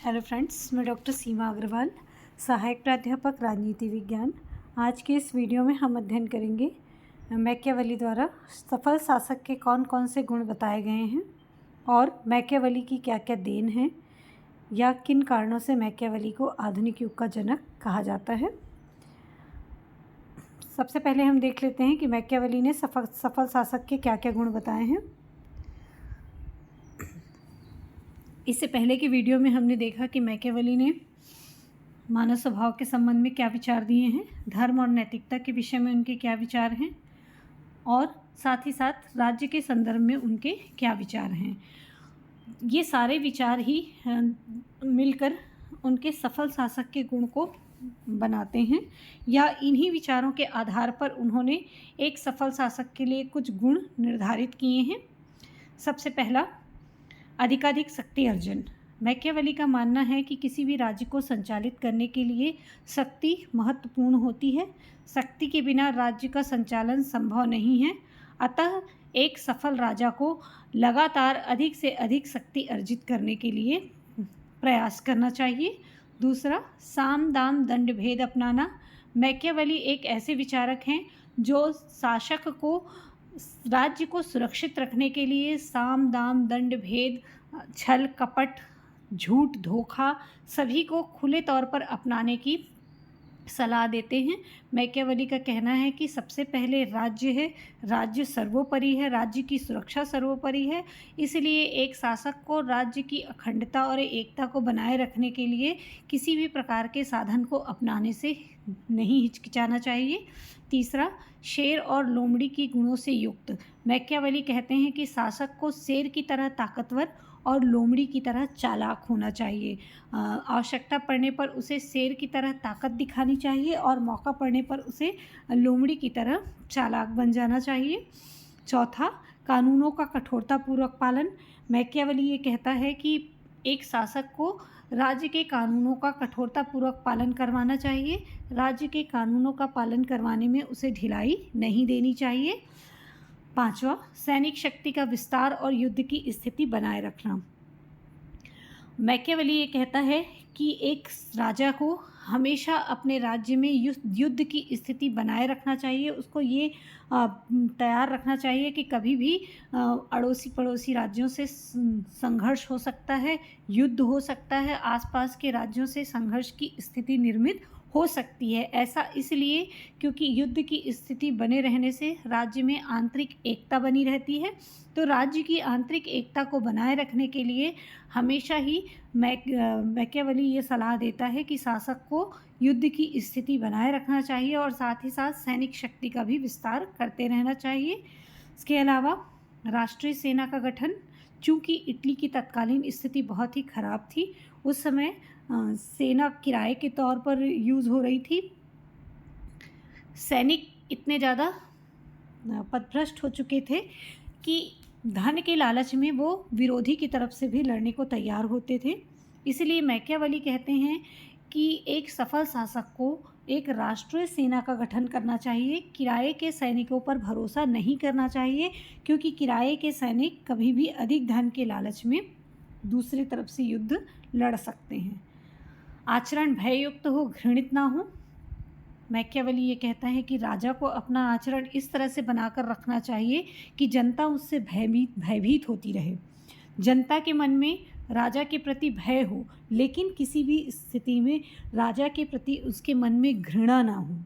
Hello friends, मैं doctor सीमा अग्रवाल, सहायक प्राध्यापक राजनीति विज्ञान। आज के इस वीडियो में हम अध्ययन करेंगे मैकियावेली द्वारा सफल शासक के कौन कौन से गुण बताए गए हैं और मैकियावेली की क्या क्या देन है या किन कारणों से मैकियावेली को आधुनिक युग का जनक कहा जाता है। सबसे पहले हम देख लेते हैं कि मैकियावेली ने सफल शासक के क्या क्या गुण बताए हैं। इससे पहले के वीडियो में हमने देखा कि मैकियावेली ने मानव स्वभाव के संबंध में क्या विचार दिए हैं, धर्म और नैतिकता के विषय में उनके क्या विचार हैं और साथ ही साथ राज्य के संदर्भ में उनके क्या विचार हैं। ये सारे विचार ही मिलकर उनके सफल शासक के गुण को बनाते हैं या इन्हीं विचारों के आधार पर उन्होंने एक सफल शासक के लिए कुछ गुण निर्धारित किए हैं। सबसे पहला, अधिकाधिक शक्ति अर्जन। मैकियावेली का मानना है कि किसी भी राज्य को संचालित करने के लिए शक्ति महत्वपूर्ण होती है। शक्ति के बिना राज्य का संचालन संभव नहीं है। अतः एक सफल राजा को लगातार अधिक से अधिक शक्ति अर्जित करने के लिए प्रयास करना चाहिए। दूसरा, साम दाम दंड भेद अपनाना। मैकियावेली एक ऐसे विचारक हैं जो शासक को राज्य को सुरक्षित रखने के लिए साम दाम दंड भेद, छल कपट, झूठ धोखा सभी को खुले तौर पर अपनाने की सलाह देते हैं। मैकियावेली का कहना है कि सबसे पहले राज्य है, राज्य सर्वोपरि है, राज्य की सुरक्षा सर्वोपरि है। इसलिए एक शासक को राज्य की अखंडता और एकता को बनाए रखने के लिए किसी भी प्रकार के साधन को अपनाने से नहीं हिचकिचाना चाहिए। तीसरा, शेर और लोमड़ी की गुणों से युक्त। मैकियावेली कहते हैं कि शासक को शेर की तरह ताकतवर और लोमड़ी की तरह चालाक होना चाहिए। आवश्यकता पड़ने पर उसे शेर की तरह ताकत दिखानी चाहिए और मौका पड़ने पर उसे लोमड़ी की तरह चालाक बन जाना चाहिए। चौथा, कानूनों का कठोरतापूर्वक पालन। मैकियावेली ये कहता है कि एक शासक को राज्य के कानूनों का कठोरतापूर्वक पालन करवाना चाहिए। राज्य के कानूनों का पालन करवाने में उसे ढिलाई नहीं देनी चाहिए। पांचवा, सैनिक शक्ति का विस्तार और युद्ध की स्थिति बनाए रखना। मैकियावेली ये कहता है कि एक राजा को हमेशा अपने राज्य में युद्ध की स्थिति बनाए रखना चाहिए। उसको ये तैयार रखना चाहिए कि कभी भी अड़ोसी पड़ोसी राज्यों से संघर्ष हो सकता है, युद्ध हो सकता है, आसपास के राज्यों से संघर्ष की स्थिति निर्मित हो सकती है। ऐसा इसलिए क्योंकि युद्ध की स्थिति बने रहने से राज्य में आंतरिक एकता बनी रहती है। तो राज्य की आंतरिक एकता को बनाए रखने के लिए हमेशा ही मैकियावेली ये सलाह देता है कि शासक को युद्ध की स्थिति बनाए रखना चाहिए और साथ ही साथ सैनिक शक्ति का भी विस्तार करते रहना चाहिए। इसके अलावा राष्ट्रीय सेना का गठन। चूँकि इटली की तत्कालीन स्थिति बहुत ही ख़राब थी, उस समय सेना किराए के तौर पर यूज़ हो रही थी। सैनिक इतने ज़्यादा पदभ्रष्ट हो चुके थे कि धन के लालच में वो विरोधी की तरफ से भी लड़ने को तैयार होते थे। इसलिए मैकियावेली कहते हैं कि एक सफल शासक को एक राष्ट्रीय सेना का गठन करना चाहिए। किराए के सैनिकों पर भरोसा नहीं करना चाहिए क्योंकि किराए के सैनिक कभी भी अधिक धन के लालच में दूसरी तरफ से युद्ध लड़ सकते हैं। आचरण भययुक्त हो, घृणित ना हो। मैकियावेली ये कहता है कि राजा को अपना आचरण इस तरह से बनाकर रखना चाहिए कि जनता उससे भयभीत होती रहे। जनता के मन में राजा के प्रति भय हो, लेकिन किसी भी स्थिति में राजा के प्रति उसके मन में घृणा ना हो।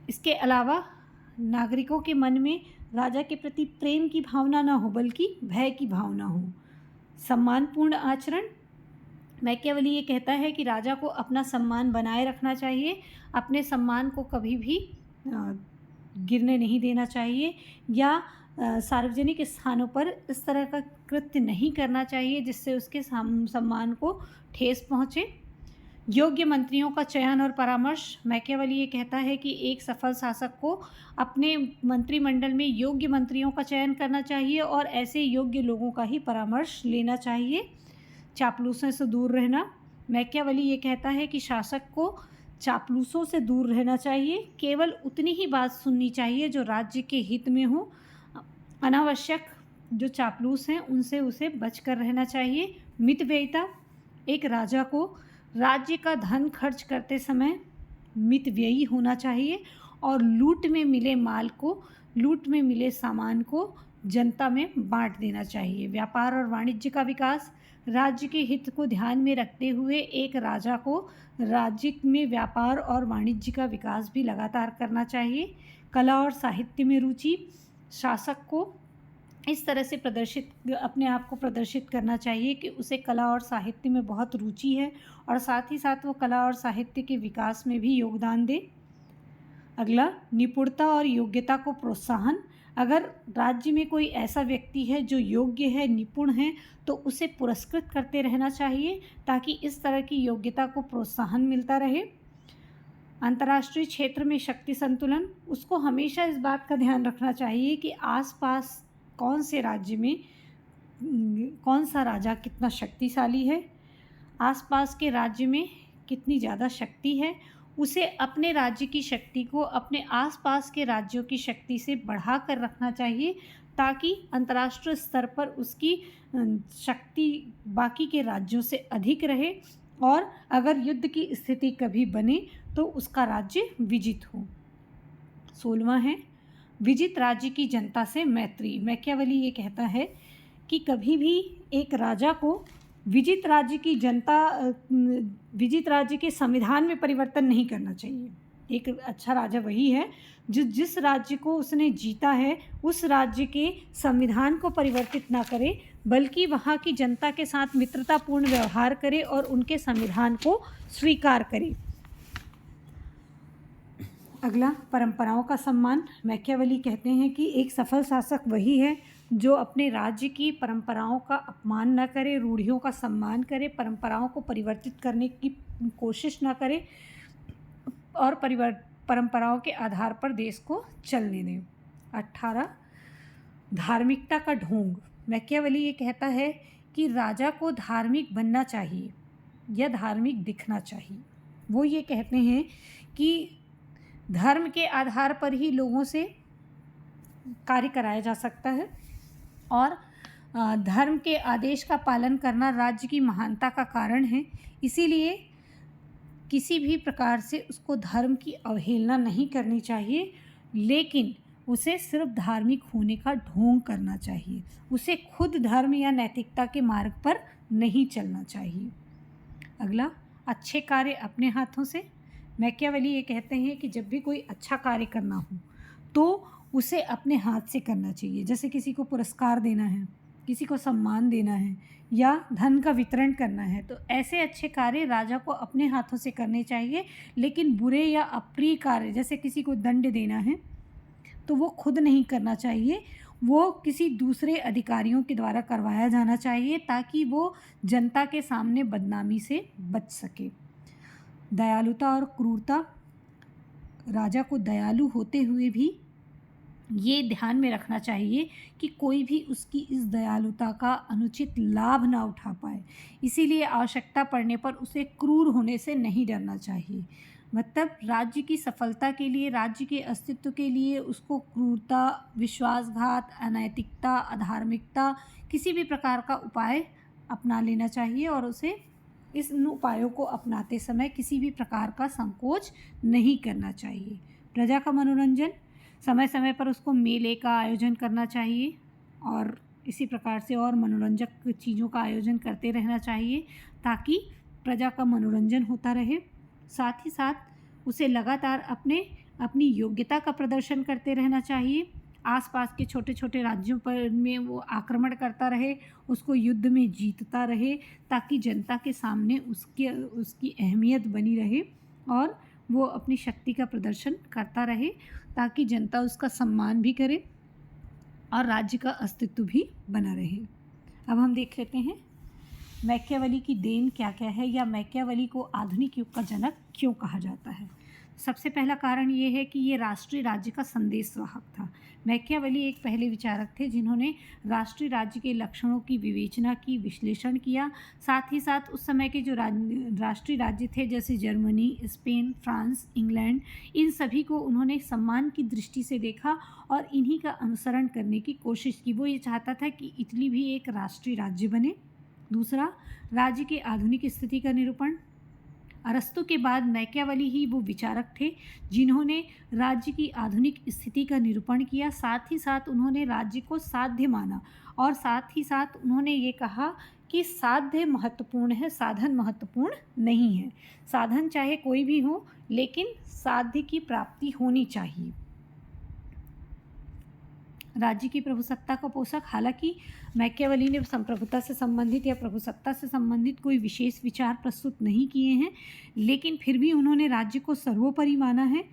इसके अलावा नागरिकों के मन में राजा के प्रति प्रेम की भावना ना हो, बल्कि भय की भावना हो। सम्मानपूर्ण आचरण। मैकियावेली ये कहता है कि राजा को अपना सम्मान बनाए रखना चाहिए, अपने सम्मान को कभी भी गिरने नहीं देना चाहिए या सार्वजनिक स्थानों पर इस तरह का कृत्य नहीं करना चाहिए जिससे उसके सम्मान को ठेस पहुँचे। योग्य मंत्रियों का चयन और परामर्श। मैकियावेली ये कहता है कि एक सफल शासक को अपने मंत्रिमंडल में योग्य मंत्रियों का चयन करना चाहिए और ऐसे योग्य लोगों का ही परामर्श लेना चाहिए। चापलूसों से दूर रहना। मैकियावेली ये कहता है कि शासक को चापलूसों से दूर रहना चाहिए, केवल उतनी ही बात सुननी चाहिए जो राज्य के हित में हो। अनावश्यक जो चापलूस हैं उनसे उसे बचकर रहना चाहिए। मितव्ययिता। एक राजा को राज्य का धन खर्च करते समय मितव्ययी होना चाहिए और लूट में मिले सामान को जनता में बांट देना चाहिए। व्यापार और वाणिज्य का विकास, राज्य के हित को ध्यान में रखते हुए एक राजा को राज्य में व्यापार और वाणिज्य का विकास भी लगातार करना चाहिए। कला और साहित्य में रुचि, शासक को इस तरह से अपने आप को प्रदर्शित करना चाहिए कि उसे कला और साहित्य में बहुत रुचि है और साथ ही साथ वो कला और साहित्य के विकास में भी योगदान दे। अगला, निपुणता और योग्यता को प्रोत्साहन। अगर राज्य में कोई ऐसा व्यक्ति है जो योग्य है, निपुण है, तो उसे पुरस्कृत करते रहना चाहिए ताकि इस तरह की योग्यता को प्रोत्साहन मिलता रहे। अंतर्राष्ट्रीय क्षेत्र में शक्ति संतुलन, उसको हमेशा इस बात का ध्यान रखना चाहिए कि आसपास कौन से राज्य में कौन सा राजा कितना शक्तिशाली है, आसपास के राज्य में कितनी ज़्यादा शक्ति है, उसे अपने राज्य की शक्ति को अपने आसपास के राज्यों की शक्ति से बढ़ा कर रखना चाहिए ताकि अंतर्राष्ट्रीय स्तर पर उसकी शक्ति बाकी के राज्यों से अधिक रहे और अगर युद्ध की स्थिति कभी बने तो उसका राज्य विजित हो। 16वां है विजित राज्य की जनता से मैत्री। मैकियावेली ये कहता है कि कभी भी एक राजा को विजित राज्य के संविधान में परिवर्तन नहीं करना चाहिए। एक अच्छा राजा वही है जो जिस राज्य को उसने जीता है उस राज्य के संविधान को परिवर्तित ना करे, बल्कि वहाँ की जनता के साथ मित्रतापूर्ण व्यवहार करे और उनके संविधान को स्वीकार करे। अगला, परंपराओं का सम्मान। मैकियावेली कहते हैं कि एक सफल शासक वही है जो अपने राज्य की परंपराओं का अपमान न करे, रूढ़ियों का सम्मान करे, परंपराओं को परिवर्तित करने की कोशिश न करे और परंपराओं के आधार पर देश को चलने दें। 18, धार्मिकता का ढोंग। मैकियावेली ये कहता है कि राजा को धार्मिक बनना चाहिए या धार्मिक दिखना चाहिए। वो ये कहते हैं कि धर्म के आधार पर ही लोगों से कार्य कराया जा सकता है और धर्म के आदेश का पालन करना राज्य की महानता का कारण है। इसीलिए किसी भी प्रकार से उसको धर्म की अवहेलना नहीं करनी चाहिए, लेकिन उसे सिर्फ धार्मिक होने का ढोंग करना चाहिए। उसे खुद धर्म या नैतिकता के मार्ग पर नहीं चलना चाहिए। अगला, अच्छे कार्य अपने हाथों से। मैकियावेली ये कहते हैं कि जब भी कोई अच्छा कार्य करना हो तो उसे अपने हाथ से करना चाहिए। जैसे किसी को पुरस्कार देना है, किसी को सम्मान देना है या धन का वितरण करना है, तो ऐसे अच्छे कार्य राजा को अपने हाथों से करने चाहिए। लेकिन बुरे या अप्रिय कार्य, जैसे किसी को दंड देना है, तो वो खुद नहीं करना चाहिए, वो किसी दूसरे अधिकारियों के द्वारा करवाया जाना चाहिए ताकि वो जनता के सामने बदनामी से बच सके। दयालुता और क्रूरता। राजा को दयालु होते हुए भी ये ध्यान में रखना चाहिए कि कोई भी उसकी इस दयालुता का अनुचित लाभ ना उठा पाए। इसीलिए आवश्यकता पड़ने पर उसे क्रूर होने से नहीं डरना चाहिए। मतलब राज्य की सफलता के लिए, राज्य के अस्तित्व के लिए उसको क्रूरता, विश्वासघात, अनैतिकता, अधार्मिकता, किसी भी प्रकार का उपाय अपना लेना चाहिए और उसे इस उपायों को अपनाते समय किसी भी प्रकार का संकोच नहीं करना चाहिए। प्रजा का मनोरंजन। समय समय पर उसको मेले का आयोजन करना चाहिए और इसी प्रकार से और मनोरंजक चीज़ों का आयोजन करते रहना चाहिए ताकि प्रजा का मनोरंजन होता रहे। साथ ही साथ उसे लगातार अपनी योग्यता का प्रदर्शन करते रहना चाहिए। आसपास के छोटे छोटे राज्यों पर में वो आक्रमण करता रहे, उसको युद्ध में जीतता रहे ताकि जनता के सामने उसकी अहमियत बनी रहे और वो अपनी शक्ति का प्रदर्शन करता रहे ताकि जनता उसका सम्मान भी करे और राज्य का अस्तित्व भी बना रहे। अब हम देख लेते हैं मैकियावेली की देन क्या क्या है या मैकियावेली को आधुनिक युग का जनक क्यों कहा जाता है। सबसे पहला कारण ये है कि ये राष्ट्रीय राज्य का संदेशवाहक था। मैकियावेली एक पहले विचारक थे जिन्होंने राष्ट्रीय राज्य के लक्षणों की विवेचना की, विश्लेषण किया। साथ ही साथ उस समय के जो राष्ट्रीय राज्य थे जैसे जर्मनी, स्पेन, फ्रांस, इंग्लैंड, इन सभी को उन्होंने सम्मान की दृष्टि से देखा और इन्हीं का अनुसरण करने की कोशिश की। वो ये चाहता था कि इटली भी एक राष्ट्रीय राज्य बने। दूसरा, राज्य की आधुनिक स्थिति का निरूपण। अरस्तु के बाद मैकियावेली ही वो विचारक थे जिन्होंने राज्य की आधुनिक स्थिति का निरूपण किया। साथ ही साथ उन्होंने राज्य को साध्य माना और साथ ही साथ उन्होंने ये कहा कि साध्य महत्वपूर्ण है, साधन महत्वपूर्ण नहीं है। साधन चाहे कोई भी हो, लेकिन साध्य की प्राप्ति होनी चाहिए। राज्य की प्रभुसत्ता का पोषक। हालांकि मैकियावेली ने संप्रभुता से संबंधित या प्रभुसत्ता से संबंधित कोई विशेष विचार प्रस्तुत नहीं किए हैं, लेकिन फिर भी उन्होंने राज्य को सर्वोपरि माना है।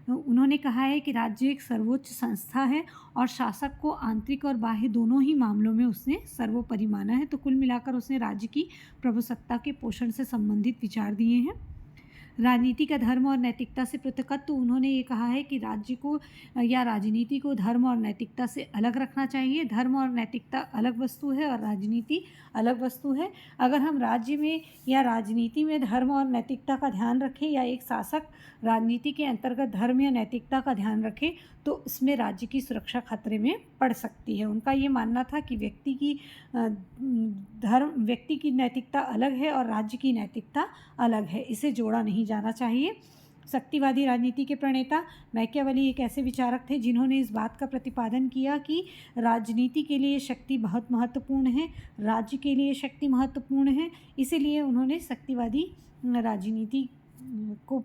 उन्होंने कहा है कि राज्य एक सर्वोच्च संस्था है और शासक को आंतरिक और बाह्य दोनों ही मामलों में उसने सर्वोपरि माना है। तो कुल मिलाकर उसने राज्य की प्रभुसत्ता के पोषण से संबंधित विचार दिए हैं। राजनीति का धर्म और नैतिकता से पृथकत्व। तो उन्होंने ये कहा है कि राज्य को या राजनीति को धर्म और नैतिकता से अलग रखना चाहिए। धर्म और नैतिकता अलग वस्तु है और राजनीति अलग वस्तु है। अगर हम राज्य में या राजनीति में धर्म और नैतिकता का ध्यान रखें या एक शासक राजनीति के अंतर्गत धर्म या नैतिकता का ध्यान रखें तो इसमें राज्य की सुरक्षा खतरे में पड़ सकती है। उनका ये मानना था कि व्यक्ति की नैतिकता अलग है और राज्य की नैतिकता अलग है, इसे जोड़ा नहीं जाना चाहिए। शक्तिवादी राजनीति के प्रणेता मैकियावेली एक ऐसे विचारक थे जिन्होंने इस बात का प्रतिपादन किया कि राजनीति के लिए शक्ति बहुत महत्वपूर्ण है, राज्य के लिए शक्ति महत्वपूर्ण है। इसीलिए उन्होंने शक्तिवादी राजनीति को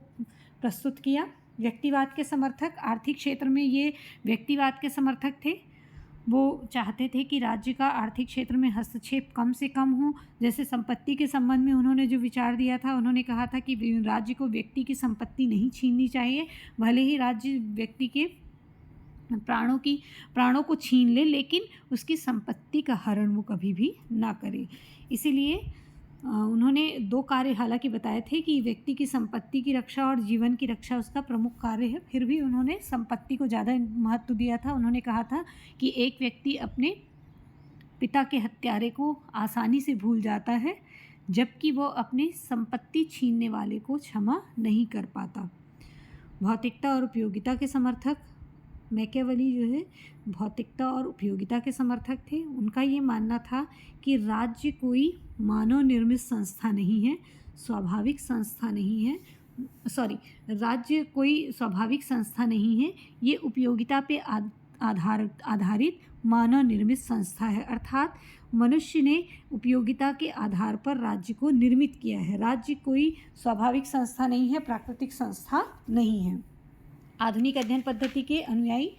प्रस्तुत किया। व्यक्तिवाद के समर्थक। आर्थिक क्षेत्र में ये व्यक्तिवाद के समर्थक थे। वो चाहते थे कि राज्य का आर्थिक क्षेत्र में हस्तक्षेप कम से कम हो। जैसे संपत्ति के संबंध में उन्होंने जो विचार दिया था, उन्होंने कहा था कि राज्य को व्यक्ति की संपत्ति नहीं छीननी चाहिए। भले ही राज्य व्यक्ति के प्राणों को छीन ले, लेकिन उसकी संपत्ति का हरण वो कभी भी ना करे। इसीलिए उन्होंने दो कार्य हालांकि बताए थे कि व्यक्ति की संपत्ति की रक्षा और जीवन की रक्षा उसका प्रमुख कार्य है, फिर भी उन्होंने संपत्ति को ज़्यादा महत्व दिया था। उन्होंने कहा था कि एक व्यक्ति अपने पिता के हत्यारे को आसानी से भूल जाता है, जबकि वो अपनी संपत्ति छीनने वाले को क्षमा नहीं कर पाता। भौतिकता और उपयोगिता के समर्थक। मैकियावेली जो है भौतिकता और उपयोगिता के समर्थक थे। उनका ये मानना था कि राज्य कोई मानव निर्मित संस्था नहीं है, स्वाभाविक संस्था नहीं है। राज्य कोई स्वाभाविक संस्था नहीं है, ये उपयोगिता पे आधारित मानव निर्मित संस्था है। अर्थात मनुष्य ने उपयोगिता के आधार पर राज्य को निर्मित किया है। राज्य कोई स्वाभाविक संस्था नहीं है, प्राकृतिक संस्था नहीं है। आधुनिक अध्ययन पद्धति के अनुयायी।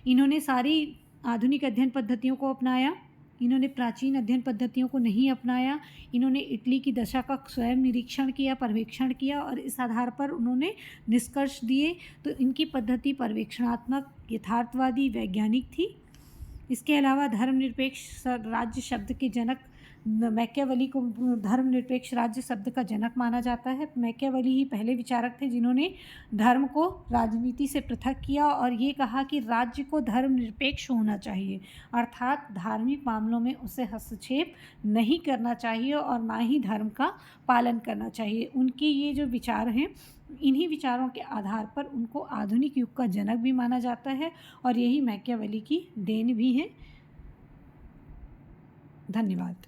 इन्होंने सारी आधुनिक अध्ययन पद्धतियों को अपनाया। इन्होंने प्राचीन अध्ययन पद्धतियों को नहीं अपनाया। इन्होंने इटली की दशा का स्वयं निरीक्षण किया, पर्यवेक्षण किया और इस आधार पर उन्होंने निष्कर्ष दिए। तो इनकी पद्धति पर्यवेक्षणात्मक, यथार्थवादी, वैज्ञानिक थी। इसके अलावा धर्मनिरपेक्ष राज्य शब्द के जनक मैकियावेली को धर्मनिरपेक्ष राज्य शब्द का जनक माना जाता है। मैकियावेली ही पहले विचारक थे जिन्होंने धर्म को राजनीति से पृथक किया और ये कहा कि राज्य को धर्मनिरपेक्ष होना चाहिए, अर्थात धार्मिक मामलों में उसे हस्तक्षेप नहीं करना चाहिए और ना ही धर्म का पालन करना चाहिए। उनके ये जो विचार हैं, इन्हीं विचारों के आधार पर उनको आधुनिक युग का जनक भी माना जाता है और यही मैकियावेली की देन भी है। धन्यवाद।